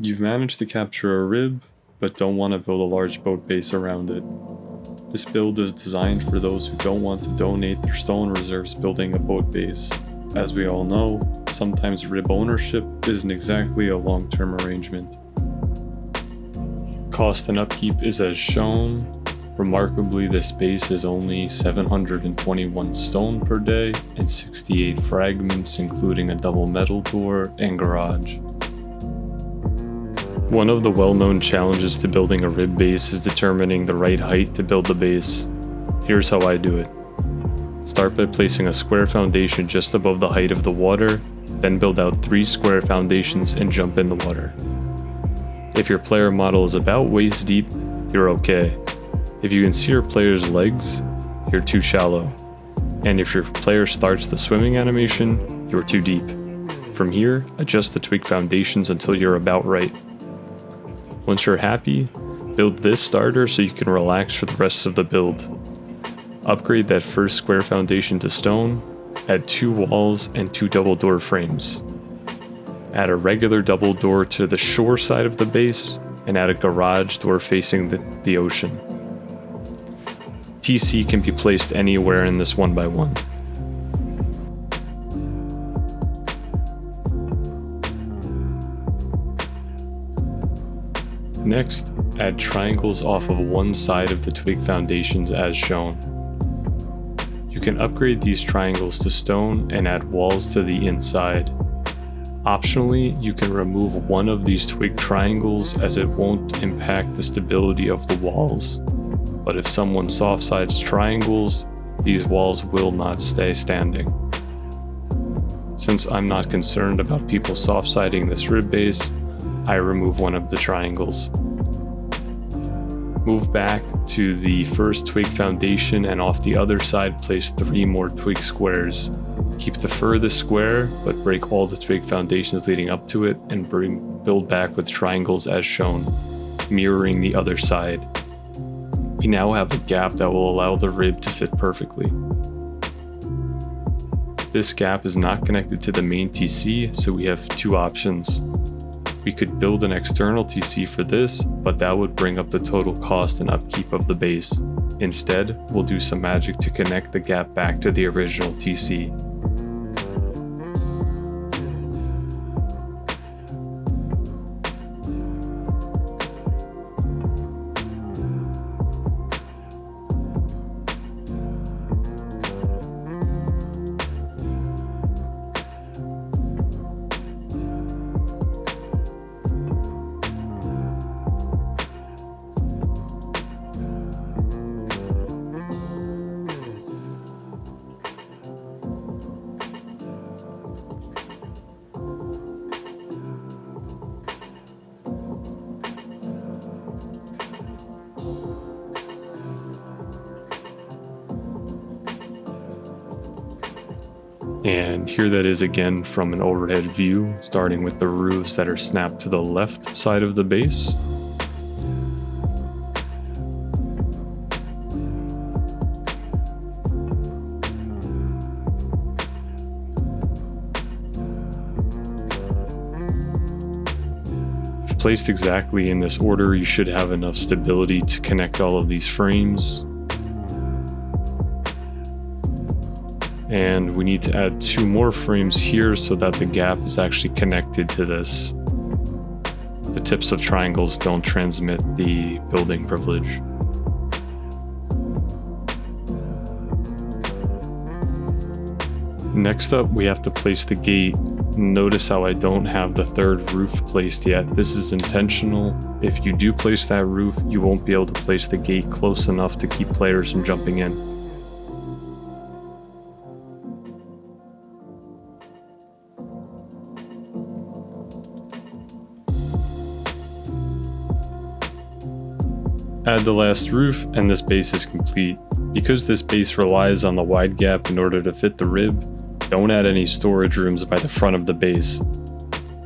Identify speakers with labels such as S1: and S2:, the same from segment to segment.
S1: You've managed to capture a RHIB, but don't want to build a large boat base around it. This build is designed for those who don't want to donate their stone reserves building a boat base. As we all know, sometimes RHIB ownership isn't exactly a long-term arrangement. Cost and upkeep is as shown. Remarkably, this base is only 721 stone per day and 68 fragments, including a double metal door and garage. One of the well-known challenges to building a RHIB base is determining the right height to build the base. Here's how I do it. Start by placing a square foundation just above the height of the water, then build out 3 square foundations and jump in the water. If your player model is about waist deep, you're okay. If you can see your player's legs, you're too shallow. And if your player starts the swimming animation, you're too deep. From here, adjust the twig foundations until you're about right. Once you're happy, build this starter so you can relax for the rest of the build. Upgrade that first square foundation to stone, add 2 walls and 2 double door frames. Add a regular double door to the shore side of the base, and add a garage door facing the ocean. TC can be placed anywhere in this 1x1. Next, add triangles off of one side of the twig foundations as shown. You can upgrade these triangles to stone and add walls to the inside. Optionally, you can remove one of these twig triangles as it won't impact the stability of the walls. But if someone soft-sides triangles, these walls will not stay standing. Since I'm not concerned about people soft-siding this RHIB base, I remove one of the triangles. Move back to the first twig foundation and off the other side place 3 more twig squares. Keep the furthest square, but break all the twig foundations leading up to it and build back with triangles as shown, mirroring the other side. We now have a gap that will allow the RHIB to fit perfectly. This gap is not connected to the main TC, so we have 2 options. We could build an external TC for this, but that would bring up the total cost and upkeep of the base. Instead, we'll do some magic to connect the gap back to the original TC. And here that is again from an overhead view, starting with the roofs that are snapped to the left side of the base. If placed exactly in this order, you should have enough stability to connect all of these frames. And we need to add 2 more frames here so that the gap is actually connected to this. The tips of triangles don't transmit the building privilege. Next up, we have to place the gate. Notice how I don't have the 3rd roof placed yet. This is intentional. If you do place that roof, you won't be able to place the gate close enough to keep players from jumping in. Add the last roof and this base is complete. Because this base relies on the wide gap in order to fit the RHIB, don't add any storage rooms by the front of the base.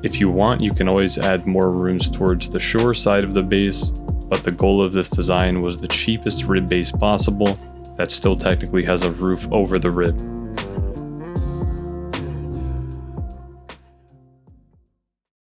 S1: If you want, you can always add more rooms towards the shore side of the base, but the goal of this design was the cheapest RHIB base possible that still technically has a roof over the RHIB.